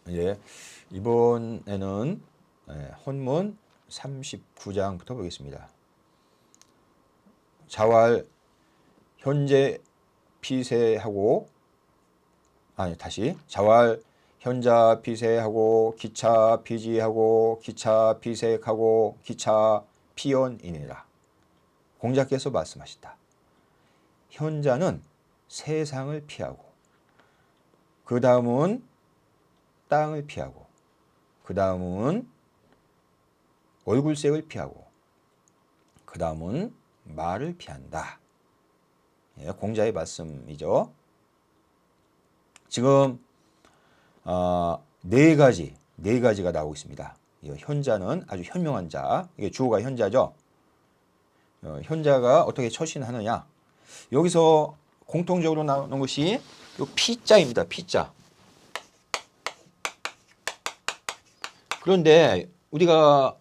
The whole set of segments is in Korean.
예, 이번에는 혼문 39장부터 보겠습니다. 자활 현재 피세하고 다시 자활 현자 피세하고 기차 피지하고 기차 피색하고 기차 피연이니라. 공자께서 말씀하셨다. 현자는 세상을 피하고 그 다음은 땅을 피하고 그 다음은 얼굴색을 피하고 그 다음은 말을 피한다. 예, 공자의 말씀이죠. 지금 네 가지가 나오고 있습니다. 현자는 아주 현명한 자, 이게 주어가 현자죠. 현자가 어떻게 처신하느냐? 여기서 공통적으로 나오는 것이 요 피자입니다. 피자. 그런데 우리가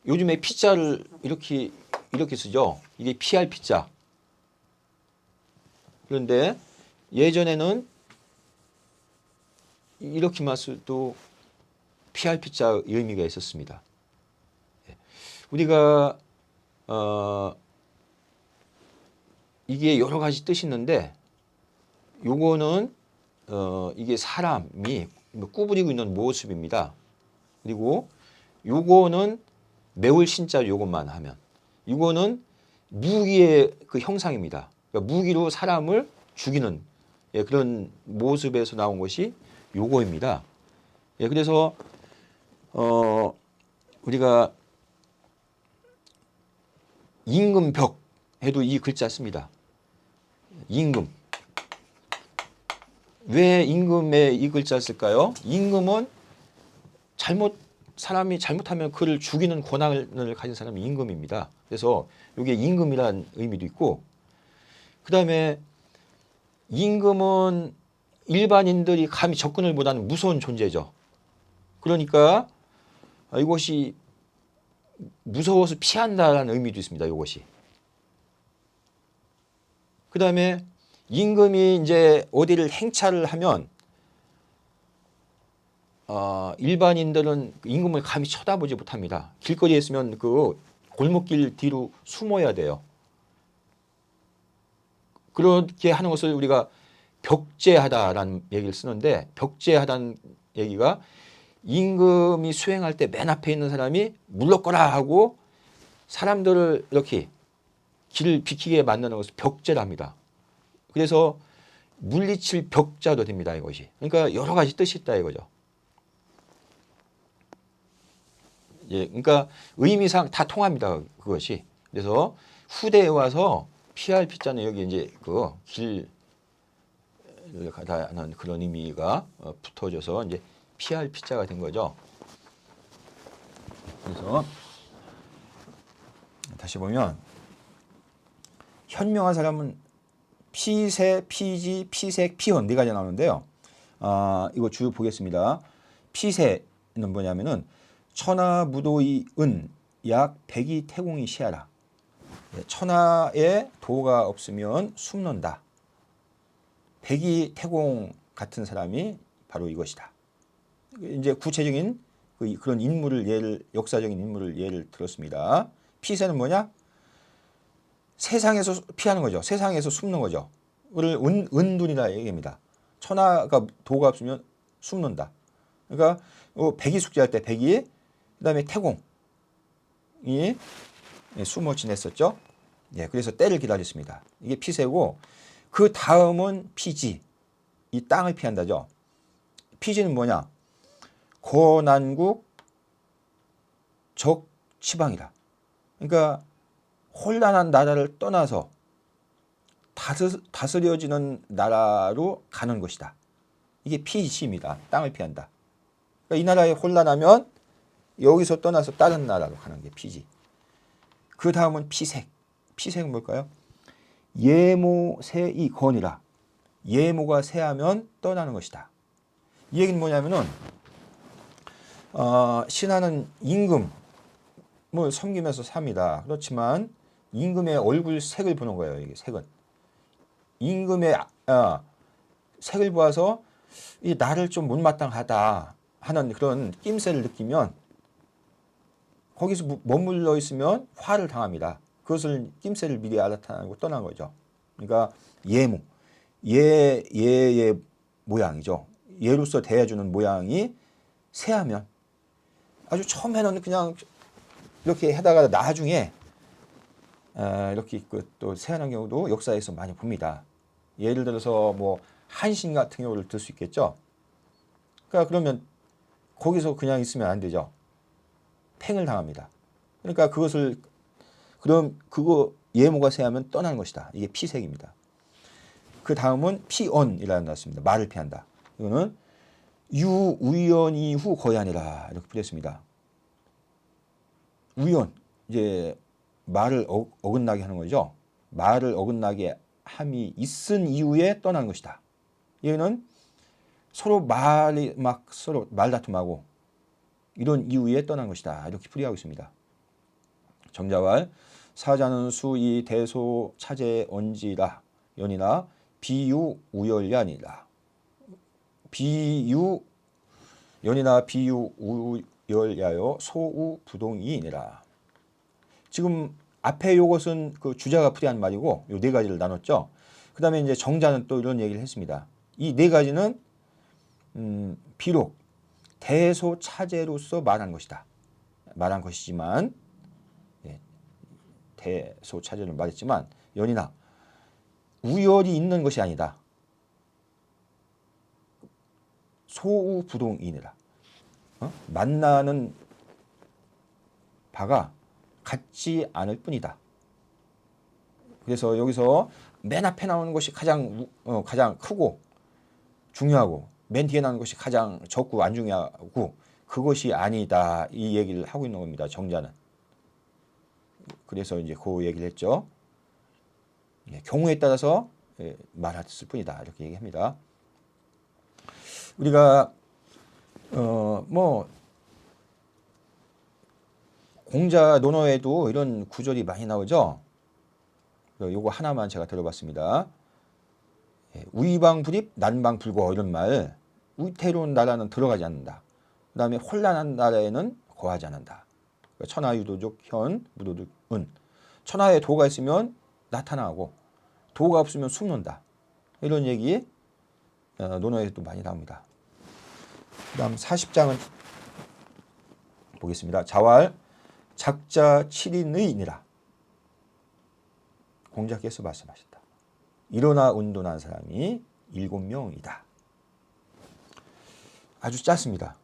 요즘에 피자를 이렇게 쓰죠. 이게 피할 피자. 그런데 예전에는 이렇게만 써도 피할 피자 의미가 있었습니다. 우리가 이게 여러 가지 뜻이 있는데 요거는 이게 사람이 꾸부리고 있는 모습입니다. 그리고 요거는 매울 신자 요것만 하면 이거는 무기의 그 형상입니다. 그러니까 무기로 사람을 죽이는 그런 모습에서 나온 것이 요거입니다. 그래서 우리가 임금벽 해도 이 글자 씁니다. 임금. 왜 임금에 이 글자 쓸까요? 임금은 사람이 잘못하면 그를 죽이는 권한을 가진 사람이 임금입니다. 그래서 이게 임금이라는 의미도 있고, 그 다음에 임금은 일반인들이 감히 접근을 못하는 무서운 존재죠. 그러니까 이것이 무서워서 피한다라는 의미도 있습니다. 이것이. 그 다음에 임금이 이제 어디를 행차를 하면 일반인들은 임금을 감히 쳐다보지 못합니다. 길거리에 있으면 그 골목길 뒤로 숨어야 돼요. 그렇게 하는 것을 우리가 벽제하다라는 얘기를 쓰는데, 벽제하다는 얘기가 임금이 수행할 때 맨 앞에 있는 사람이 물러거라 하고 사람들을 이렇게 길을 비키게 만드는 것을 벽제랍니다. 그래서 물리칠 벽자도 됩니다. 이것이. 그러니까 여러 가지 뜻이 있다 이거죠. 그러니까 의미상 다 통합니다. 그것이. 그래서 후대에 와서 피할 피자는 여기 이제 그 길을 가다는 그런 의미가 붙어져서 이제 피할 피자가 된 거죠. 그래서 다시 보면 현명한 사람은 피세, 피지, 피색, 피혼 네 가지 나오는데요. 이거 쭉 보겠습니다. 피세는 뭐냐면은 천하무도의 은 약 백이 태공이 시하라. 천하에 도가 없으면 숨는다. 백이 태공 같은 사람이 바로 이것이다. 이제 구체적인 그런 인물을 역사적인 인물을 예를 들었습니다. 피세는 뭐냐? 세상에서 피하는 거죠. 세상에서 숨는 거죠. 그를 은둔이라 얘기합니다. 천하가 도가 없으면 숨는다. 그러니까 백이 숙제할 때 백이, 그다음에 태공이 숨어 지냈었죠. 그래서 때를 기다렸습니다. 이게 피세고, 그 다음은 피지, 이 땅을 피한다죠. 피지는 뭐냐? 고난국 적치방이라. 그러니까 혼란한 나라를 떠나서 다스려지는 나라로 가는 것이다. 이게 피지입니다. 땅을 피한다. 그러니까 이 나라에 혼란하면 여기서 떠나서 다른 나라로 가는 게 피지. 그 다음은 피색. 피색은 뭘까요? 예모 세이 건이라. 예모가 세하면 떠나는 것이다. 이 얘기는 뭐냐면은 신하는 임금을 섬기면서 삽니다. 그렇지만 임금의 얼굴 색을 보는 거예요. 이게 색은 임금의 색을 보아서 이 나를 좀 못마땅하다 하는 그런 낌새를 느끼면 거기서 머물러 있으면 화를 당합니다. 그것을 낌새를 미리 알아차리고 떠난 거죠. 그러니까 예무, 얘의 모양이죠. 얘로서 대해주는 모양이 새하면 아주 처음에는 그냥 이렇게 하다가 나중에 이렇게 또 새하는 경우도 역사에서 많이 봅니다. 예를 들어서 뭐 한신 같은 경우를 들 수 있겠죠. 그러니까 그러면 거기서 그냥 있으면 안 되죠. 팽을 당합니다. 그러니까 그거 예모가 새하면 떠나는 것이다. 이게 피색입니다. 그 다음은 피언이라는 나왔습니다. 말을 피한다. 이거는 유우연이 후 거의 아니라 이렇게 풀렸습니다. 우연, 이제 말을 어긋나게 하는 거죠. 말을 어긋나게 함이 있은 이후에 떠나는 것이다. 얘는 서로 서로 말다툼하고 이런 이후에 떠난 것이다. 이렇게 풀이하고 있습니다. 정자왈 사자는 수이 대소 차제 언지라 연이나 비유 우열야니라. 비유 연이나 비유 우열야요 소우 부동이니라. 지금 앞에 요것은 그 주자가 풀이한 말이고 요 네 가지를 나눴죠. 그 다음에 이제 정자는 또 이런 얘기를 했습니다. 이 네 가지는 비록 대소 차제로서 말한 것이다. 말한 것이지만 대소 차제를 말했지만 연이나 우열이 있는 것이 아니다. 소우부동이니라. 만나는 바가 같지 않을 뿐이다. 그래서 여기서 맨 앞에 나오는 것이 가장 크고 중요하고 맨 뒤에 나오는 것이 가장 적고 안 중요하고 그것이 아니다. 이 얘기를 하고 있는 겁니다. 정자는. 그래서 이제 그 얘기를 했죠. 경우에 따라서 말했을 뿐이다. 이렇게 얘기합니다. 우리가 뭐 공자 논어에도 이런 구절이 많이 나오죠. 요거 하나만 제가 들어봤습니다. 우이방불입 난방불거 이런 말. 위태로운 나라는 들어가지 않는다. 그 다음에 혼란한 나라에는 거하지 않는다. 천하유도적 현 무도적 은. 천하에 도가 있으면 나타나고 도가 없으면 숨는다. 이런 얘기 논어에도 많이 나옵니다. 그 다음 40장은 보겠습니다. 자왈 작자 7인의니라. 공자께서 말씀하셨다. 일어나 운동한 사람이 7명이다. 아주 짧습니다.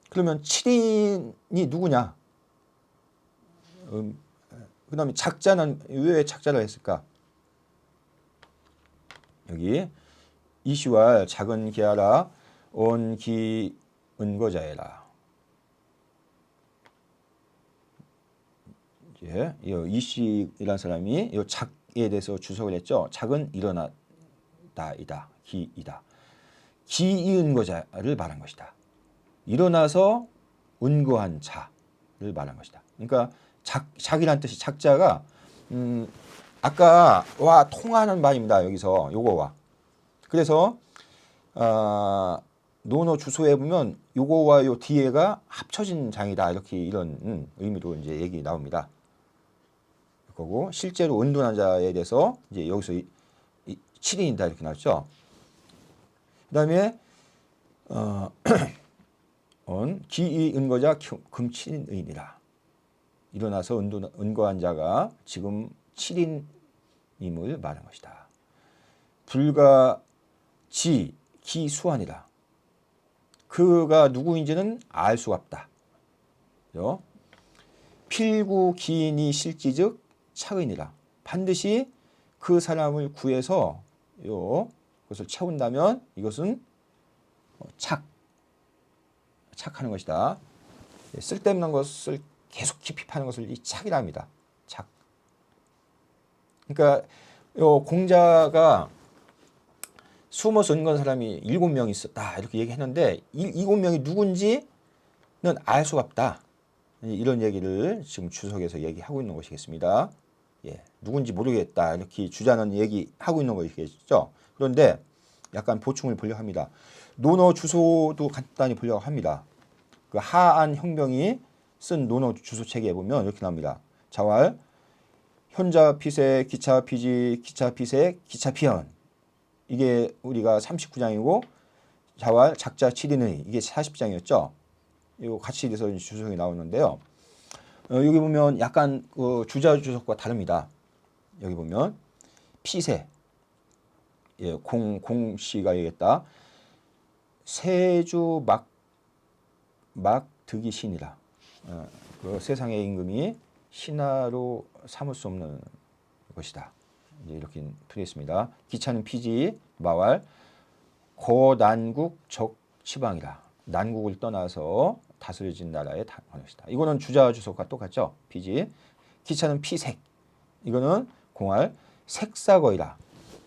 그러면 7인이 누구냐? 그 다음에 작자는 왜 작자를 했을까? 여기 이시왈 작은 기하라 온기 은거자해라. 이제 이시라는 사람이 이 작에 대해서 주석을 했죠. 작은 일어나다이다. 기이다. 기이은거자를 말한 것이다. 일어나서 은거한 자를 말한 것이다. 그러니까 작이란 뜻이 작자가 아까와 통하는 말입니다. 여기서 요거와. 그래서 논어 주소에 보면 요거와 요 뒤에가 합쳐진 장이다. 이렇게 이런 의미로 이제 얘기 나옵니다. 그리고 실제로 은둔한 자에 대해서 이제 여기서 7인이다 이렇게 나왔죠. 그다음에 기이 은거자 금7인의니라. 일어나서 은거한 자가 지금 7인임을 말한 것이다. 불가 지 기수하니라. 그가 누구인지는 알 수가 없다. 필구 기인이 실지즉 착의니라. 반드시 그 사람을 구해서 그것을 채운다면 이것은 착하는 것이다. 쓸데없는 것을 계속 깊이 파는 것을 이 착이라 합니다. 착. 그러니까 공자가 숨어서 은건 사람이 7명 있었다 이렇게 얘기했는데 이 7명이 누군지는 알 수가 없다. 이런 얘기를 지금 주석에서 얘기하고 있는 것이겠습니다. 누군지 모르겠다 이렇게 주자는 얘기하고 있는 것이겠죠. 그런데 약간 보충을 보려 합니다. 논어 주소도 간단히 보려고 합니다. 그 하안 형병이 쓴 논어 주소 책에 보면 이렇게 나옵니다. 자왈 현자 피세 기차 피지 기차 피세 기차 피현, 이게 우리가 39장이고 자왈 작자 7인의 이게 40장이었죠. 이거 같이 돼서 주석이 나오는데요. 여기 보면 약간 그 주자 주석과 다릅니다. 여기 보면 피세, 예, 공씨가 얘기했다. 세주 막 득이 신이라. 그 세상의 임금이 신하로 삼을 수 없는 것이다. 이제 이렇게 풀겠습니다. 기차는 피지 마왈 고난국 적치방이라. 난국을 떠나서 다스려진 나라의 번역이다. 이거는 주자 주석과 똑같죠. 피지. 기차는 피색. 이거는 공할 색사거이라.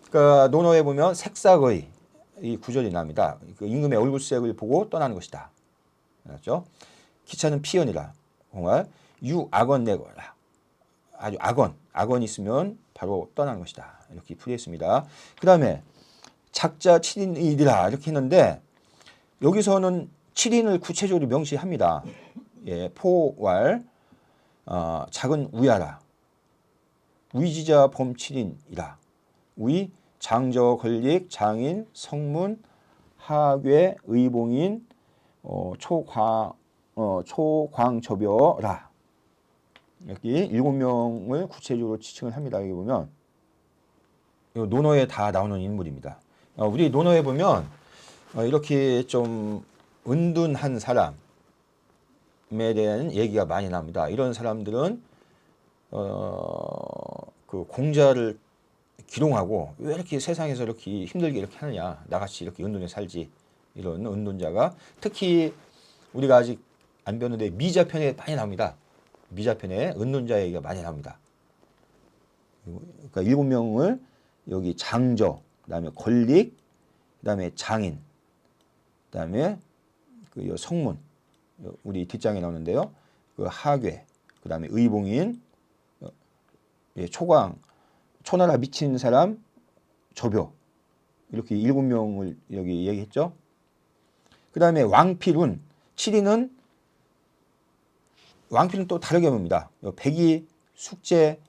그러니까 논어에 보면 색사거이 이 구절이 납니다. 그 임금의 얼굴색을 보고 떠나는 것이다. 알았죠? 기차는 피연이라. 공할 유악원 내거라. 아주 악언이 있으면 바로 떠나는 것이다. 이렇게 풀이했습니다. 그 다음에 작자 7인이라 이렇게 했는데 여기서는 7인을 구체적으로 명시합니다. 예, 포왈 작은 우야라. 위지자 범 7인이라. 위 장저 권릭 장인 성문 하괴 의봉인 초광조벼라. 여기 7명을 구체적으로 지칭을 합니다. 여기 보면 논어에 다 나오는 인물입니다. 우리 논어에 보면 이렇게 좀 은둔한 사람에 대한 얘기가 많이 나옵니다. 이런 사람들은 그 공자를 기롱하고 왜 이렇게 세상에서 이렇게 힘들게 이렇게 하느냐, 나같이 이렇게 은둔해 살지, 이런 은둔자가 특히 우리가 아직 안 배웠는데 미자편에 많이 나옵니다. 미자편에 은둔자 얘기가 많이 나옵니다. 그러니까 7명을 여기 장저, 그다음에 권릭, 그다음에 장인, 그다음에 그 성문, 우리 뒷장에 나오는데요. 그 하괴, 그다음에 의봉인, 초광, 초나라 미친 사람, 조벼, 이렇게 7명을 여기 얘기했죠. 그다음에 왕필운, 7인은 왕필은 또 다르게 봅니다. 백이, 숙제,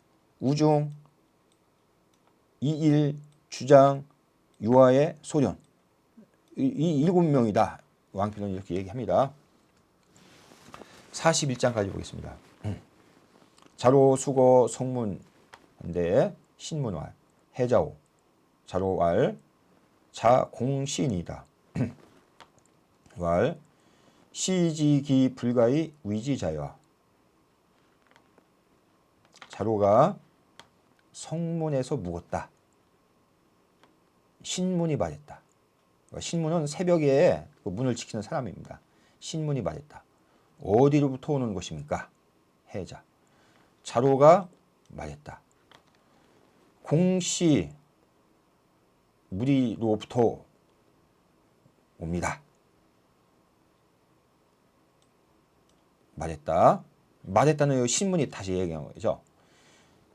우중, 이일, 주장, 유아의 소련, 이 7명이다. 왕필은 이렇게 얘기합니다. 41장까지 보겠습니다. 자로, 수거, 성문인데 신문왈, 해자오, 자로왈, 자공신이다. 왈, 시지기 불가의 위지자여. 자로가 성문에서 묵었다. 신문이 말했다. 신문은 새벽에 그 문을 지키는 사람입니다. 신문이 말했다. 어디로부터 오는 것입니까? 해자. 자로가 말했다. 공시 무리로부터 옵니다. 말했다. 말했다는 신문이 다시 얘기한 거죠.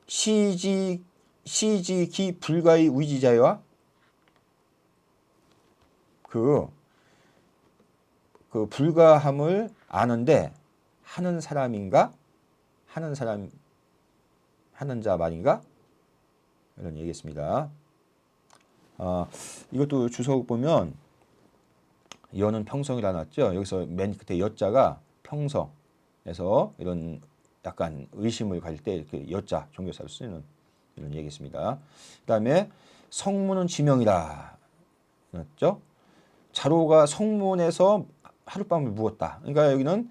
시지기 불가의 위지자와 그 불가함을 아는데 하는 사람인가? 하는 자 말인가? 이런 얘기했습니다. 이것도 주석 보면 여는 평성이라 나왔죠. 여기서 맨 끝에 여자가 평성에서 이런 약간 의심을 가질 때 이렇게 여자 종교사를 쓰는 이런 얘기했습니다. 그다음에 성문은 지명이라 그랬죠. 자로가 성문에서 하룻밤을 묵었다. 그러니까 여기는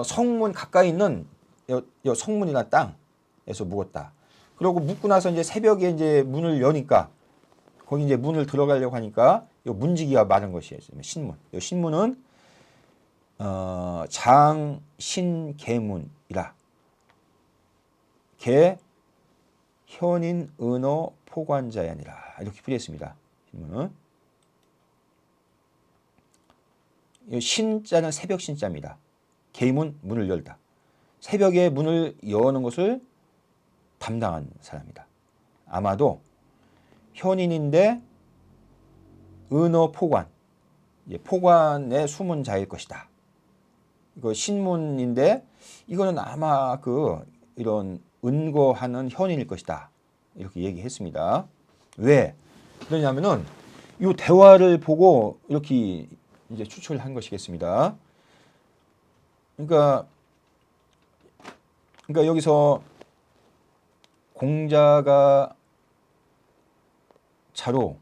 성문 가까이 있는 성문이나 땅에서 묵었다. 그리고 묵고 나서 이제 새벽에 이제 문을 여니까 거기 이제 문을 들어가려고 하니까 이 문지기가 많은 것이에요. 신문. 이 신문은 장신계문이라. 개 현인 은어 포관자야니라. 이렇게 풀이했습니다. 신문은 신자는 새벽 신자입니다. 계문 문을 열다. 새벽에 문을 여는 것을 담당한 사람이다. 아마도 현인인데 은어 포관, 포관의 숨은 자일 것이다. 이거 신문인데 이거는 아마 이런 은거하는 현인일 것이다. 이렇게 얘기했습니다. 왜 그러냐면은 이 대화를 보고 이렇게 이제 추출한 것이겠습니다. 그러니까 여기서 공자가 자로와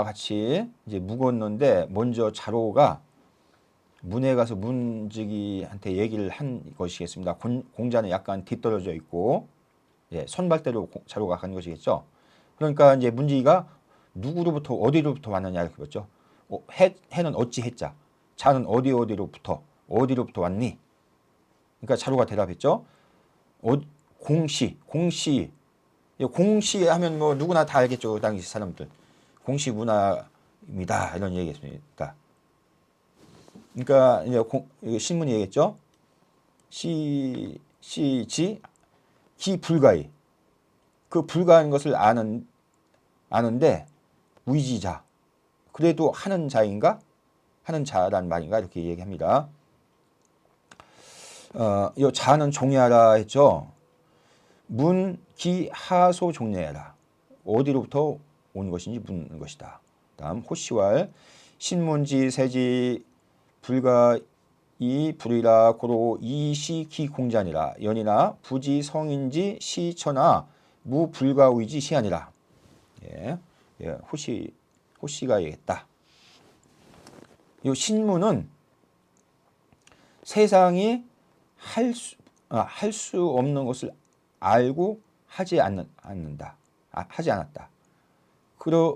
같이 이제 묵었는데 먼저 자로가 문에 가서 문지기한테 얘기를 한 것이겠습니다. 공자는 약간 뒤떨어져 있고 선발대로 자로가 간 것이겠죠. 그러니까 이제 문지기가 누구로부터 어디로부터 왔느냐 이렇게 묻죠. 해는 어찌 했자, 자는 어디로부터 왔니? 그러니까 자로가 대답했죠. 공시 하면 뭐 누구나 다 알겠죠. 그 당시 사람들. 공시 문화입니다. 이런 얘기했습니다. 그러니까 이제 신문이 얘기했죠. 시지 기 불가히 그 불가한 것을 아는데 위지자 그래도 하는 자인가? 하는 자란 말인가? 이렇게 얘기합니다. 이 자는 종례하라 했죠. 문, 기, 하소 종례하라. 어디로부터 온 것인지 묻는 것이다. 다음 호시왈 신문지 세지 불가 이 불이라 고로 이시 기 공자니라 연이나 부지 성인지 시천하 무불가의지 시하니라. 호시가 얘기했다. 이 신문은 세상이 할 수 없는 것을 알고 하지 않는다. 하지 않았다.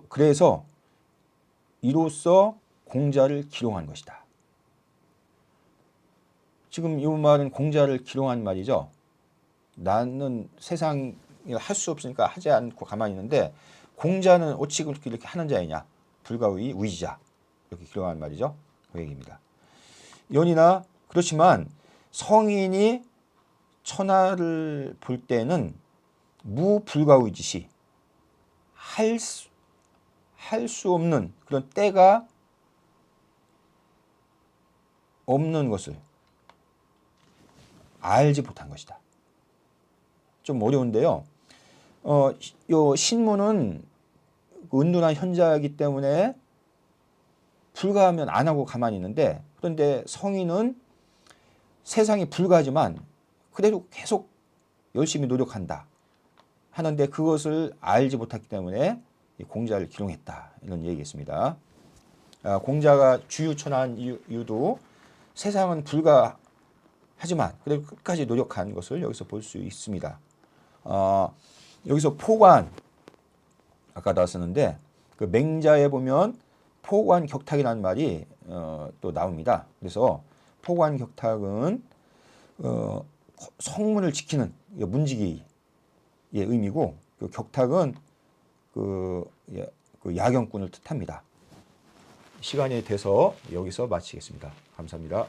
그래서 이로써 공자를 기롱한 것이다. 지금 이 말은 공자를 기롱한 말이죠. 나는 세상을 할 수 없으니까 하지 않고 가만히 있는데 공자는 어찌 그렇게 이렇게 하는 자이냐. 불가의 위지자. 이렇게 기롱한 말이죠. 그 얘기입니다. 연이나 그렇지만 성인이 천하를 볼 때는 무불가의지시 할 수 없는 그런 때가 없는 것을 알지 못한 것이다. 좀 어려운데요. 요 신문은 은둔한 현자이기 때문에 불가하면 안 하고 가만히 있는데 그런데 성인은 세상이 불가하지만 그래도 계속 열심히 노력한다 하는데 그것을 알지 못했기 때문에 공자를 기롱했다 이런 얘기겠습니다. 공자가 주유천한 이유도 세상은 불가하지만 그래도 끝까지 노력한 것을 여기서 볼 수 있습니다. 여기서 포관 아까 나왔었는데 그 맹자에 보면 포관격탁이라는 말이 또 나옵니다. 그래서 포관격탁은 성문을 지키는 문지기의 의미고 그 격탁은 그 야경꾼을 뜻합니다. 시간이 돼서 여기서 마치겠습니다. 감사합니다.